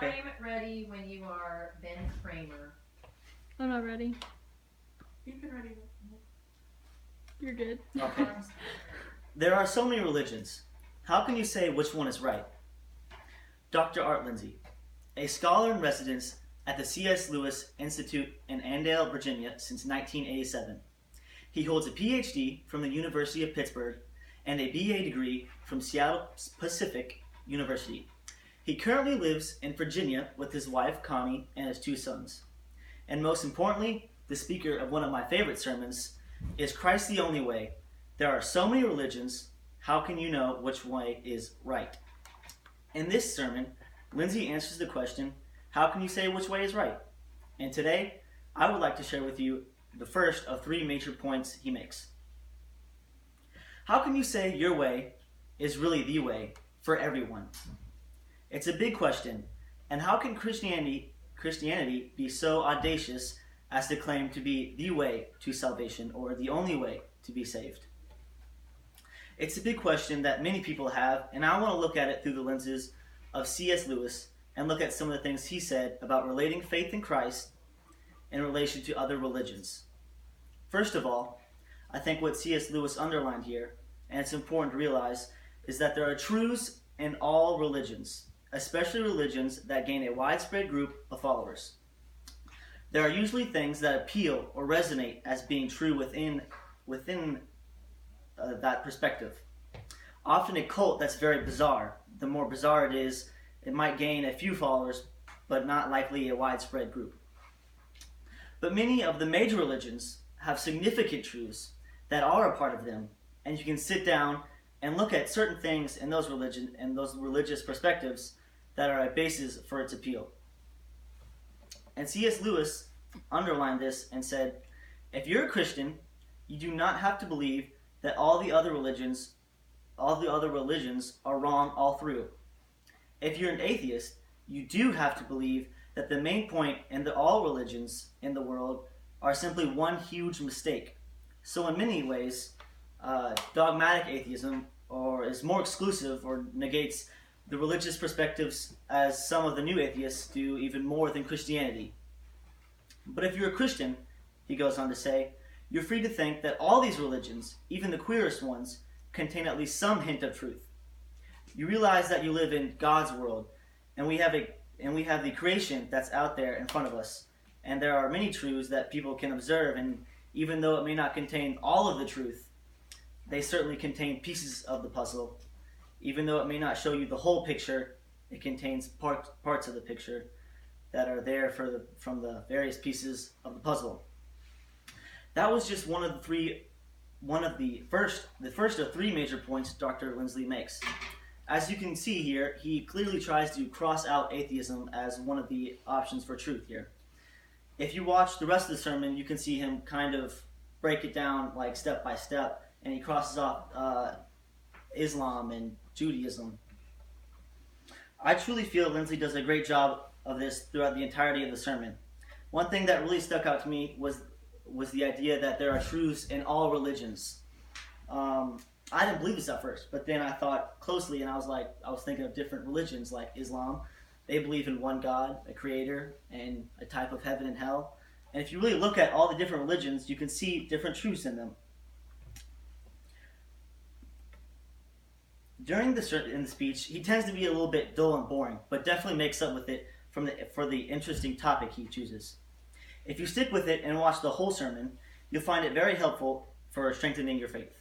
Okay. I'm ready when you are, Ben Kramer. I'm not ready. You've been ready. You're good. Okay. There are so many religions. How can you say which one is right? Dr. Art Lindsay, a scholar in residence at the C.S. Lewis Institute in Andale, Virginia since 1987. He holds a PhD from the University of Pittsburgh and a BA degree from Seattle Pacific University. He currently lives in Virginia with his wife Connie and his 2 sons. And most importantly, the speaker of one of my favorite sermons, Is Christ the Only Way? There are so many religions, how can you know which way is right? In this sermon, Lindsay answers the question, how can you say which way is right? And today, I would like to share with you the first of 3 major points he makes. How can you say your way is really the way for everyone? It's a big question, and how can Christianity be so audacious as to claim to be the way to salvation or the only way to be saved? It's a big question that many people have, and I want to look at it through the lenses of C.S. Lewis and look at some of the things he said about relating faith in Christ in relation to other religions. First of all, I think what C.S. Lewis underlined here, and it's important to realize, is that there are truths in all religions, especially religions that gain a widespread group of followers. There are usually things that appeal or resonate as being true within that perspective. Often a cult that's very bizarre. The more bizarre it is, it might gain a few followers, but not likely a widespread group. But many of the major religions have significant truths that are a part of them, and you can sit down and look at certain things in those religion and those religious perspectives that are a basis for its appeal. And C.S. Lewis underlined this and said, if you're a Christian, you do not have to believe that all the other religions are wrong all through. If you're an atheist, you do have to believe that the main point in all religions in the world are simply one huge mistake. So in many ways, dogmatic atheism is more exclusive or negates the religious perspectives, as some of the new atheists do even more than Christianity. But if you're a Christian, he goes on to say, you're free to think that all these religions, even the queerest ones, contain at least some hint of truth. You realize that you live in God's world, and we have the creation that's out there in front of us, and there are many truths that people can observe, and even though it may not contain all of the truth, they certainly contain pieces of the puzzle. Even though it may not show you the whole picture, it contains parts of the picture that are there from the various pieces of the puzzle. That was just the first of 3 major points Dr. Lindsley makes. As you can see here, he clearly tries to cross out atheism as one of the options for truth here. If you watch the rest of the sermon, you can see him kind of break it down like step by step, and he crosses off Islam and Judaism. I truly feel Lindsley does a great job of this throughout the entirety of the sermon. One thing that really stuck out to me was the idea that there are truths in all religions. I didn't believe this at first, but then I thought closely, and I was thinking of different religions like Islam. They believe in one God, a creator, and a type of heaven and hell. And if you really look at all the different religions, you can see different truths in them. During the speech, he tends to be a little bit dull and boring, but definitely makes up with it for the interesting topic he chooses. If you stick with it and watch the whole sermon, you'll find it very helpful for strengthening your faith.